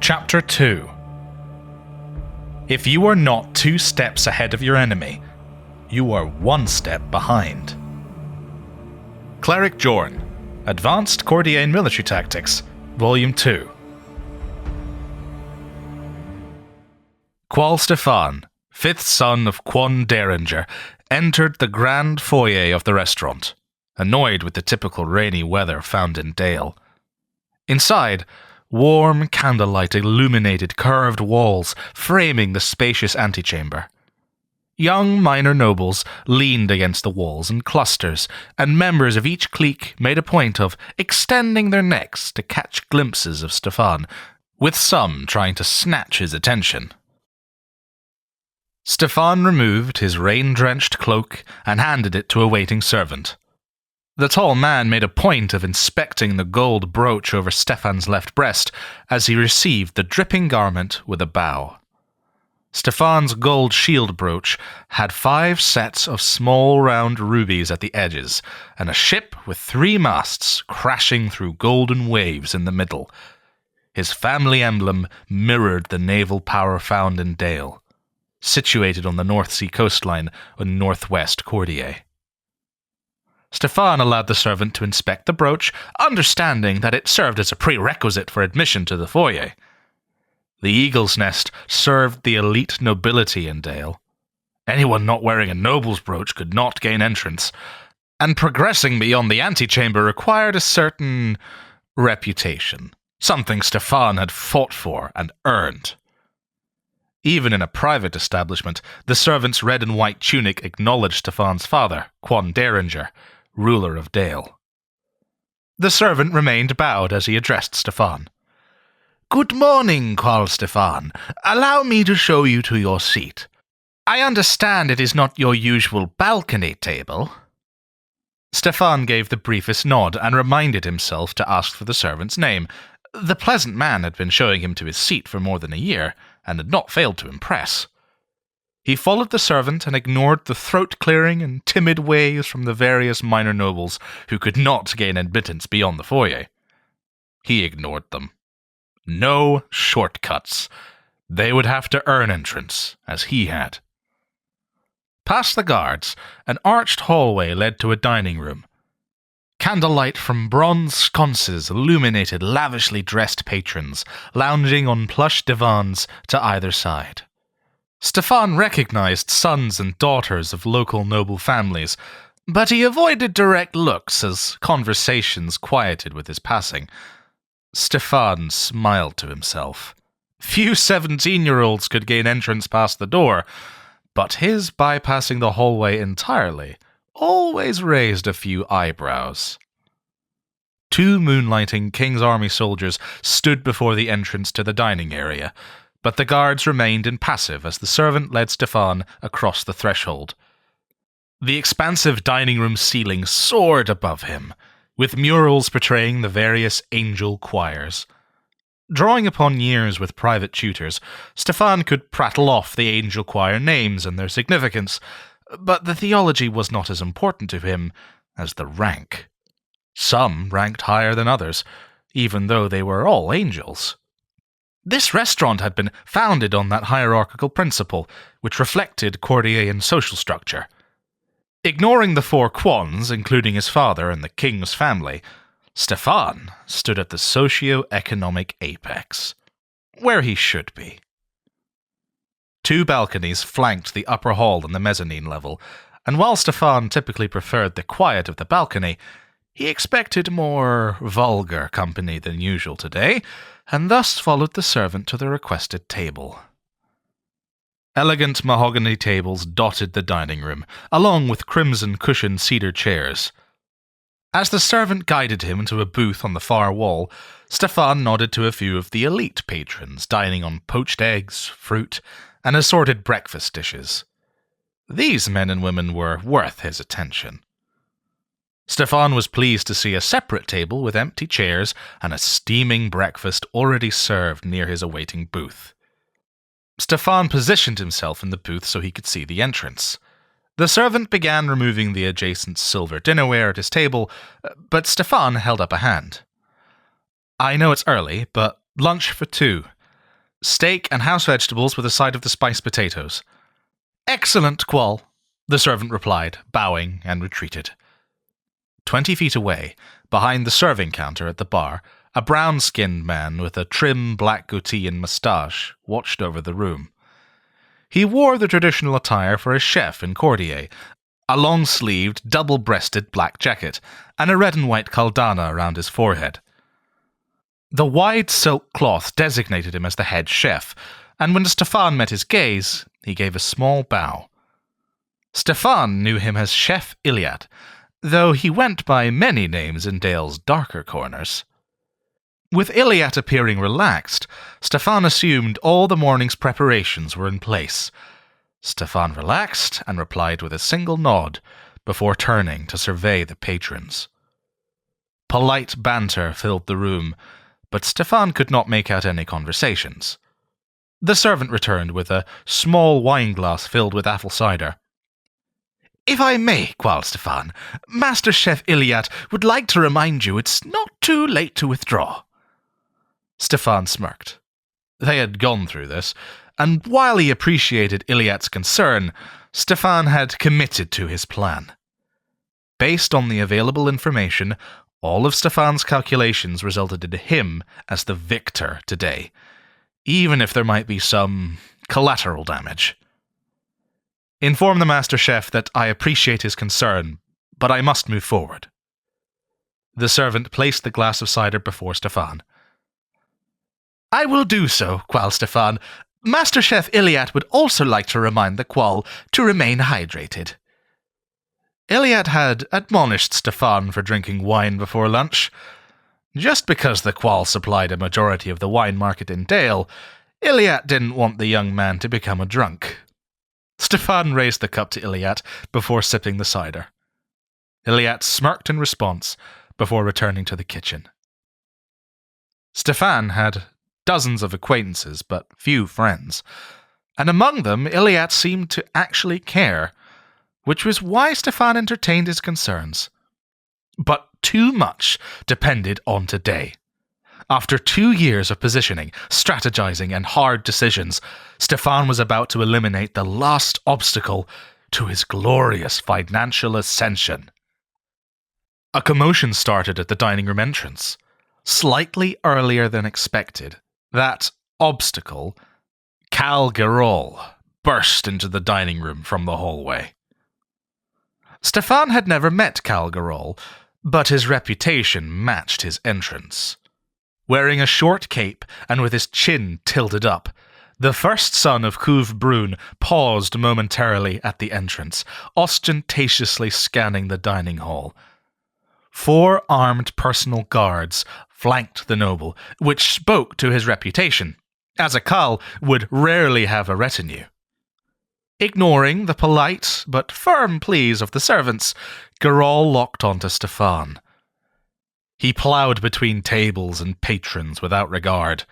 Chapter 2. If you are not 2 steps ahead of your enemy, you are 1 step behind. Cleric Jorn, Advanced Cordian Military Tactics, Volume 2. Pol and Stefan, 5th son of Quon Derringer, entered the grand foyer of the restaurant, annoyed with the typical rainy weather found in Dale. Inside, warm candlelight illuminated curved walls framing the spacious antechamber. Young minor nobles leaned against the walls in clusters, and members of each clique made a point of extending their necks to catch glimpses of Stefan, with some trying to snatch his attention. Stefan removed his rain-drenched cloak and handed it to a waiting servant. The tall man made a point of inspecting the gold brooch over Stefan's left breast as he received the dripping garment with a bow. Stefan's gold shield brooch had 5 sets of small round rubies at the edges, and a ship with 3 masts crashing through golden waves in the middle. His family emblem mirrored the naval power found in Dale, situated on the North Sea coastline in northwest Cordier. Stefan allowed the servant to inspect the brooch, understanding that it served as a prerequisite for admission to the foyer. The Eagle's Nest served the elite nobility in Dale. Anyone not wearing a noble's brooch could not gain entrance, and progressing beyond the antechamber required a certain reputation, something Stefan had fought for and earned. Even in a private establishment, the servant's red and white tunic acknowledged Stefan's father, Quon Derringer, ruler of Dale. The servant remained bowed as he addressed Stefan. "Good morning, Pol Stefan. Allow me to show you to your seat. I understand it is not your usual balcony table." Stefan gave the briefest nod and reminded himself to ask for the servant's name. The pleasant man had been showing him to his seat for more than a year, and had not failed to impress. He followed the servant and ignored the throat-clearing and timid ways from the various minor nobles who could not gain admittance beyond the foyer. He ignored them. No shortcuts. They would have to earn entrance, as he had. Past the guards, an arched hallway led to a dining room. Candlelight from bronze sconces illuminated lavishly dressed patrons, lounging on plush divans to either side. Stefan recognized sons and daughters of local noble families, but he avoided direct looks as conversations quieted with his passing. Stefan smiled to himself. Few 17-year-olds could gain entrance past the door, but his bypassing the hallway entirely always raised a few eyebrows. 2 moonlighting King's Army soldiers stood before the entrance to the dining area, but the guards remained impassive as the servant led Stefan across the threshold. The expansive dining room ceiling soared above him, with murals portraying the various angel choirs. Drawing upon years with private tutors, Stefan could prattle off the angel choir names and their significance, but the theology was not as important to him as the rank. Some ranked higher than others, even though they were all angels. This restaurant had been founded on that hierarchical principle, which reflected Cordian social structure. Ignoring the 4 quons, including his father and the king's family, Stefan stood at the socio-economic apex, where he should be. 2 balconies flanked the upper hall and the mezzanine level, and while Stefan typically preferred the quiet of the balcony, he expected more vulgar company than usual today, and thus followed the servant to the requested table. Elegant mahogany tables dotted the dining room, along with crimson-cushioned cedar chairs. As the servant guided him to a booth on the far wall, Stefan nodded to a few of the elite patrons dining on poached eggs, fruit, and assorted breakfast dishes. These men and women were worth his attention. Stefan was pleased to see a separate table with empty chairs and a steaming breakfast already served near his awaiting booth. Stefan positioned himself in the booth so he could see the entrance. The servant began removing the adjacent silver dinnerware at his table, but Stefan held up a hand. "I know it's early, but lunch for 2. Steak and house vegetables with a side of the spiced potatoes. Excellent, Quol, the servant replied, bowing, and retreated. 20 feet away, behind the serving counter at the bar, a brown-skinned man with a trim black goatee and moustache watched over the room. He wore the traditional attire for a chef in courtier, a long-sleeved, double-breasted black jacket, and a red and white caldana around his forehead. The wide silk cloth designated him as the head chef, and when Stefan met his gaze, he gave a small bow. Stefan knew him as Chef Iliad, though he went by many names in Dale's darker corners. With Iliad appearing relaxed, Stefan assumed all the morning's preparations were in place. Stefan relaxed and replied with a single nod before turning to survey the patrons. Polite banter filled the room, but Stefan could not make out any conversations. The servant returned with a small wineglass filled with apple cider. "If I may, Quol Stefan, Master Chef Iliad would like to remind you it's not too late to withdraw." Stefan smirked. They had gone through this, and while he appreciated Iliad's concern, Stefan had committed to his plan. Based on the available information, all of Stefan's calculations resulted in him as the victor today, even if there might be some collateral damage. "Inform the Master Chef that I appreciate his concern, but I must move forward." The servant placed the glass of cider before Stefan. "I will do so, Quol Stefan. Master Chef Iliad would also like to remind the Quol to remain hydrated." Iliad had admonished Stefan for drinking wine before lunch. Just because the Quol supplied a majority of the wine market in Dale, Iliad didn't want the young man to become a drunk. Stefan raised the cup to Iliad before sipping the cider. Iliad smirked in response before returning to the kitchen. Stefan had dozens of acquaintances but few friends, and among them Iliad seemed to actually care, which was why Stefan entertained his concerns. But too much depended on today. After 2 years of positioning, strategizing, and hard decisions, Stefan was about to eliminate the last obstacle to his glorious financial ascension. A commotion started at the dining room entrance. Slightly earlier than expected, that obstacle, Cal Gerol, burst into the dining room from the hallway. Stefan had never met Cal Gerol, but his reputation matched his entrance. Wearing a short cape and with his chin tilted up, the first son of Cuve Brune paused momentarily at the entrance, ostentatiously scanning the dining hall. 4 armed personal guards flanked the noble, which spoke to his reputation, as a Cal would rarely have a retinue. Ignoring the polite but firm pleas of the servants, Gerol locked onto Stefan. He ploughed between tables and patrons without regard.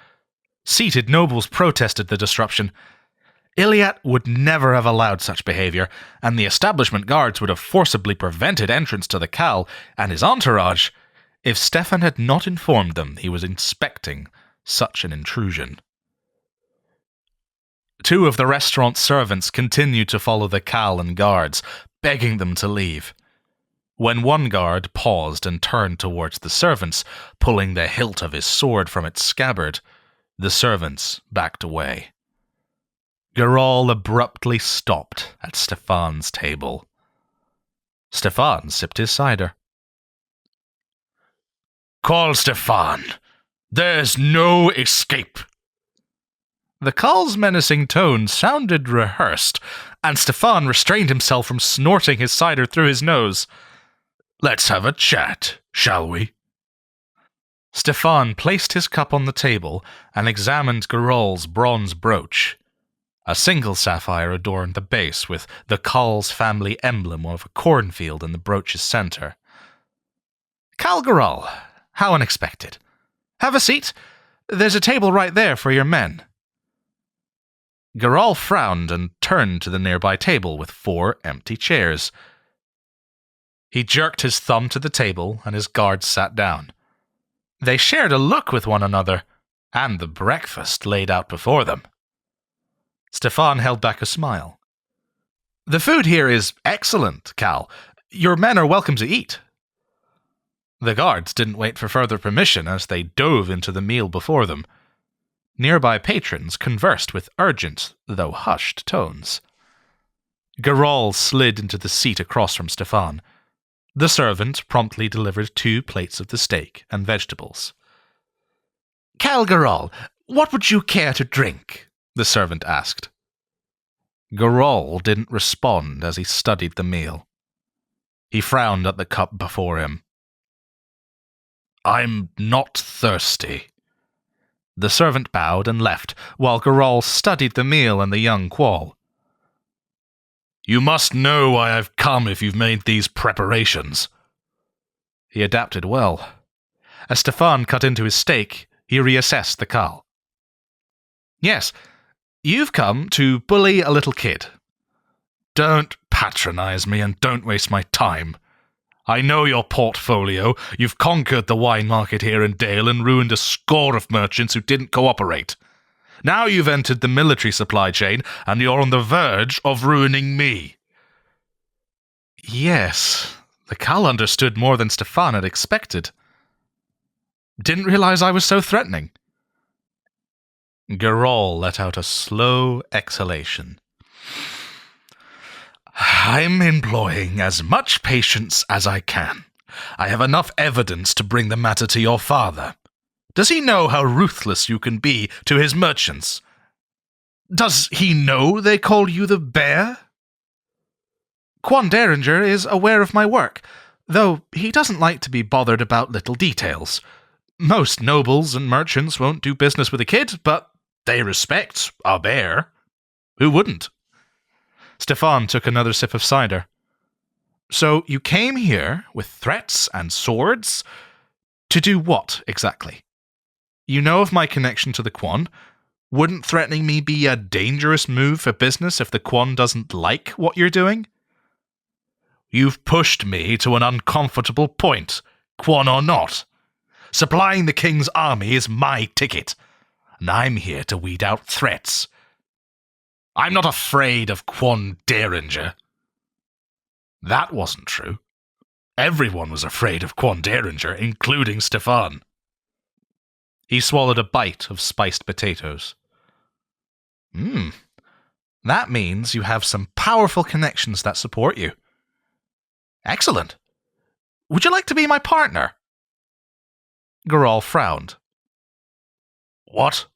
Seated nobles protested the disruption. Iliad would never have allowed such behavior, and the establishment guards would have forcibly prevented entrance to the Cal and his entourage if Stefan had not informed them he was inspecting such an intrusion. 2 of the restaurant's servants continued to follow the Cal and guards, begging them to leave. When one guard paused and turned towards the servants, pulling the hilt of his sword from its scabbard, the servants backed away. Gerol abruptly stopped at Stefan's table. Stefan sipped his cider. "Quol Stefan, there's no escape." The Cal's menacing tone sounded rehearsed, and Stefan restrained himself from snorting his cider through his nose. "Let's have a chat, shall we?" Stefan placed his cup on the table and examined Gerol's bronze brooch. A single sapphire adorned the base with the Cal's family emblem of a cornfield in the brooch's center. "Cal Gerol, how unexpected. Have a seat. There's a table right there for your men." Gerol frowned and turned to the nearby table with 4 empty chairs. He jerked his thumb to the table, and his guards sat down. They shared a look with one another, and the breakfast laid out before them. Stefan held back a smile. The food here is excellent, Cal. Your men are welcome to eat. The guards didn't wait for further permission as they dove into the meal before them. Nearby patrons conversed with urgent, though hushed, tones. Geralt slid into the seat across from Stefan. The servant promptly delivered 2 plates of the steak and vegetables. Cal Geralt, what would you care to drink? The servant asked. Geralt didn't respond as he studied the meal. He frowned at the cup before him. I'm not thirsty. The servant bowed and left, while Geralt studied the meal and the young quol. You must know why I've come if you've made these preparations. He adapted well. As Stefan cut into his steak, he reassessed the Cal. Yes, you've come to bully a little kid. Don't patronize me and don't waste my time. I know your portfolio. You've conquered the wine market here in Dale and ruined a score of merchants who didn't cooperate. Now you've entered the military supply chain, and you're on the verge of ruining me. Yes, the Cal understood more than Stefan had expected. Didn't realize I was so threatening. Geralt let out a slow exhalation. I'm employing as much patience as I can. I have enough evidence to bring the matter to your father. Does he know how ruthless you can be to his merchants? Does he know they call you the Bear? Quon Derringer is aware of my work, though he doesn't like to be bothered about little details. Most nobles and merchants won't do business with a kid, but they respect a bear. Who wouldn't? Stefan took another sip of cider. So you came here with threats and swords? To do what, exactly? You know of my connection to the quon. Wouldn't threatening me be a dangerous move for business if the quon doesn't like what you're doing? You've pushed me to an uncomfortable point, quon or not. Supplying the king's army is my ticket, and I'm here to weed out threats. I'm not afraid of Quon Derringer. That wasn't true. Everyone was afraid of Quon Derringer, including Stefan. He swallowed a bite of spiced potatoes. That means you have some powerful connections that support you. Excellent. Would you like to be my partner? Geralt frowned. What?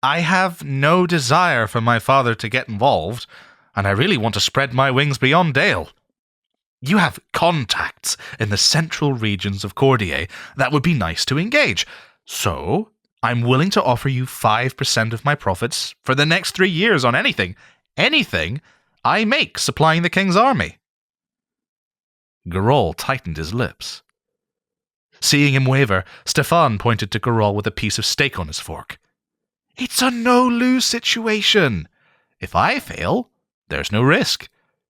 I have no desire for my father to get involved, and I really want to spread my wings beyond Dale. You have contacts in the central regions of Cordier that would be nice to engage, so I'm willing to offer you 5% of my profits for the next 3 years on anything I make supplying the king's army. Geralt tightened his lips. Seeing him waver, Stefan pointed to Geralt with a piece of steak on his fork. It's a no-lose situation. If I fail, there's no risk.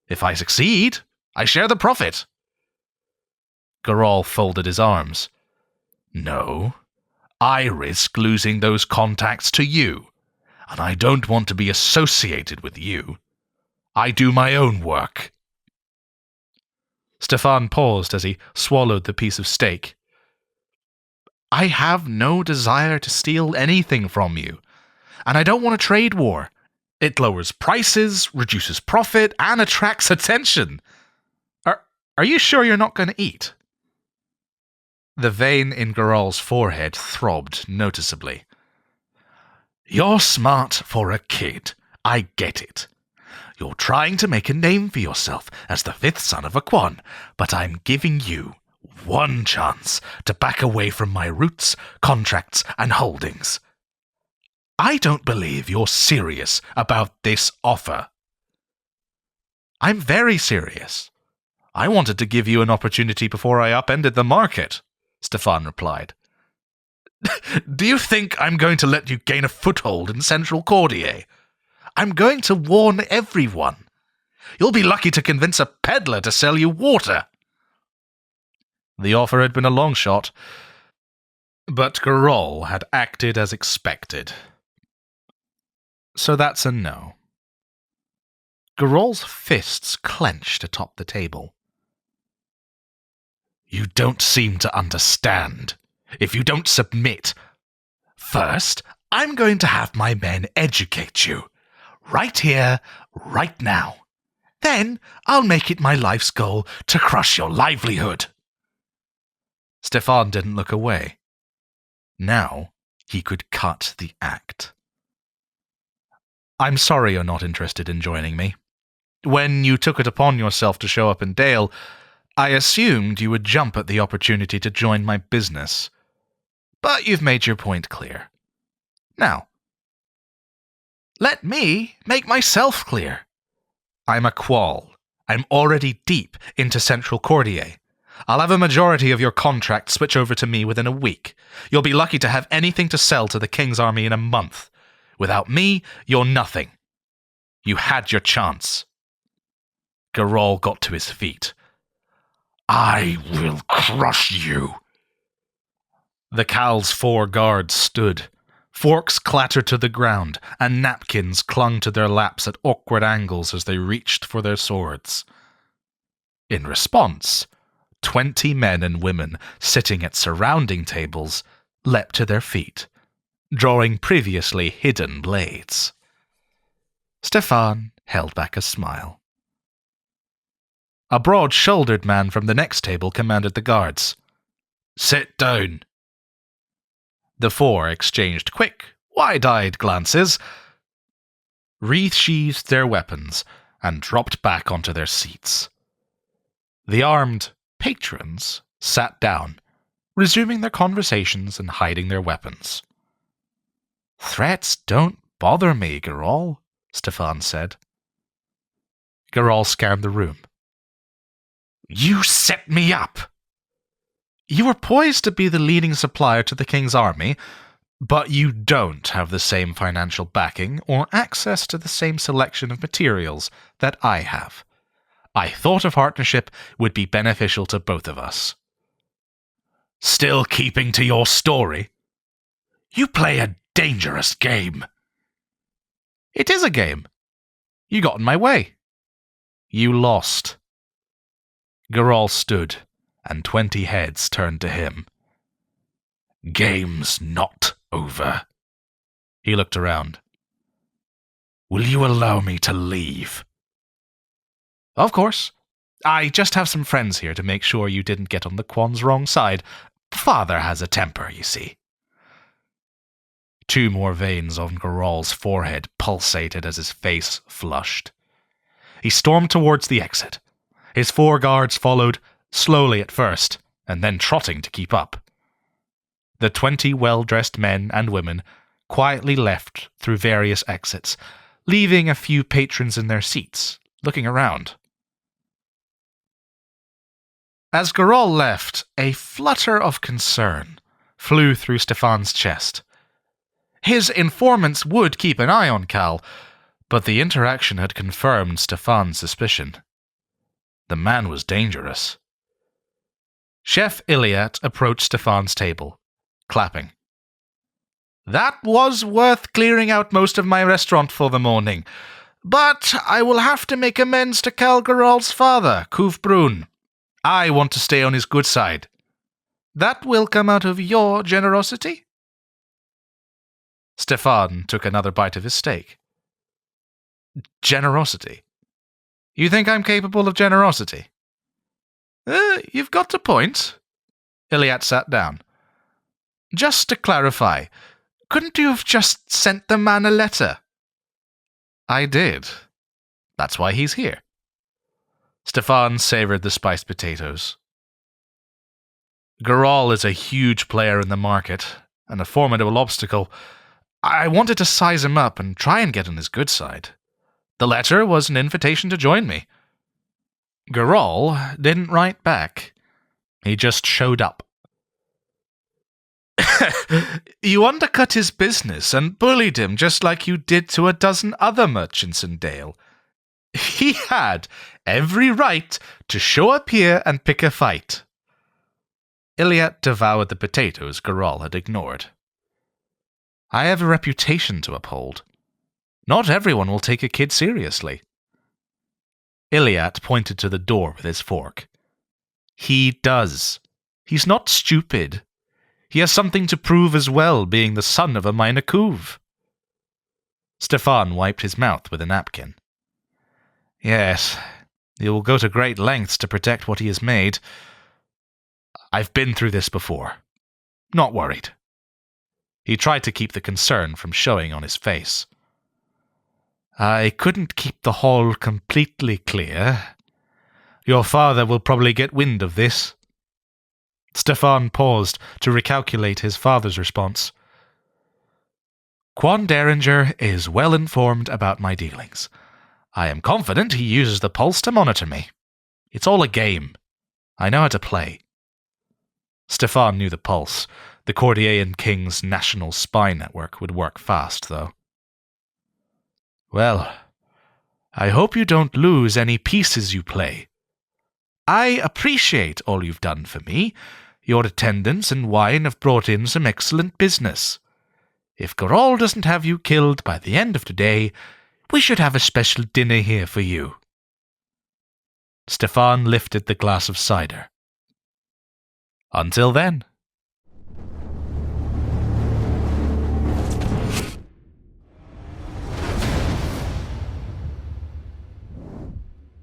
If I succeed, I share the profit. Geralt folded his arms. No, I risk losing those contacts to you, and I don't want to be associated with you. I do my own work. Stefan paused as he swallowed the piece of steak. I have no desire to steal anything from you, and I don't want a trade war. It lowers prices, reduces profit, and attracts attention. Are you sure you're not going to eat? The vein in Geralt's forehead throbbed noticeably. You're smart for a kid. I get it. You're trying to make a name for yourself as the 5th son of a quon, but I'm giving you one chance to back away from my roots, contracts, and holdings. I don't believe you're serious about this offer. I'm very serious. I wanted to give you an opportunity before I upended the market, Stefan replied. Do you think I'm going to let you gain a foothold in central Cordier? I'm going to warn everyone. You'll be lucky to convince a peddler to sell you water. The offer had been a long shot, But Gerol had acted as expected. So that's a no. Gerol's fists clenched atop the table. You don't seem to understand. If you don't submit, first, I'm going to have my men educate you. Right here, right now. Then, I'll make it my life's goal to crush your livelihood. Stefan didn't look away. Now, he could cut the act. I'm sorry you're not interested in joining me. When you took it upon yourself to show up in Dale, I assumed you would jump at the opportunity to join my business. But you've made your point clear. Now, let me make myself clear. I'm a qual. I'm already deep into Central Courtier. I'll have a majority of your contracts switch over to me within a week. You'll be lucky to have anything to sell to the King's army in a month. Without me, you're nothing. You had your chance. Gerol got to his feet. I will crush you. The Cal's 4 guards stood. Forks clattered to the ground, and napkins clung to their laps at awkward angles as they reached for their swords. In response, 20 men and women sitting at surrounding tables leapt to their feet, drawing previously hidden blades. Stefan held back a smile. A broad-shouldered man from the next table commanded the guards. Sit down. The 4 exchanged quick, wide-eyed glances, resheathed their weapons, and dropped back onto their seats. The armed patrons sat down, resuming their conversations and hiding their weapons. Threats don't bother me, Gerol, Stefan said. Gerol scanned the room. You set me up! You were poised to be the leading supplier to the King's army, but you don't have the same financial backing or access to the same selection of materials that I have. I thought a partnership would be beneficial to both of us. Still keeping to your story? You play a dangerous game. It is a game. You got in my way. You lost. Gerol stood, and 20 heads turned to him. Game's not over. He looked around. Will you allow me to leave? Of course. I just have some friends here to make sure you didn't get on the quon's wrong side. Father has a temper, you see. 2 more veins on Gerol's forehead pulsated as his face flushed. He stormed towards the exit. His 4 guards followed, slowly at first, and then trotting to keep up. The 20 well-dressed men and women quietly left through various exits, leaving a few patrons in their seats, looking around. As Gerol left, a flutter of concern flew through Stefan's chest. His informants would keep an eye on Cal, but the interaction had confirmed Stefan's suspicion. The man was dangerous. Chef Iliad approached Stefan's table, clapping. That was worth clearing out most of my restaurant for the morning, but I will have to make amends to Cal Gerol's father, Kuf Brun. I want to stay on his good side. That will come out of your generosity? Stefan took another bite of his steak. Generosity? You think I'm capable of generosity? You've got a point. Iliad sat down. Just to clarify, couldn't you have just sent the man a letter? I did. That's why he's here. Stefan savored the spiced potatoes. Gerol is a huge player in the market, and a formidable obstacle. I wanted to size him up and try and get on his good side. The letter was an invitation to join me. Gerol didn't write back. He just showed up. You undercut his business and bullied him just like you did to a dozen other merchants in Dale. He had every right to show up here and pick a fight. Iliad devoured the potatoes Garal had ignored. I have a reputation to uphold. Not everyone will take a kid seriously. Iliad pointed to the door with his fork. He does. He's not stupid. He has something to prove as well, being the son of a minor couve. Stefan wiped his mouth with a napkin. Yes, he will go to great lengths to protect what he has made. I've been through this before. Not worried. He tried to keep the concern from showing on his face. I couldn't keep the hall completely clear. Your father will probably get wind of this. Stefan paused to recalculate his father's response. Quon Derringer is well informed about my dealings. I am confident he uses the pulse to monitor me. It's all a game. I know how to play. Stefan knew the pulse. The Cordiaean King's national spy network would work fast, though. Well, I hope you don't lose any pieces you play. I appreciate all you've done for me. Your attendance and wine have brought in some excellent business. If Garal doesn't have you killed by the end of today, we should have a special dinner here for you. Stefan lifted the glass of cider. Until then.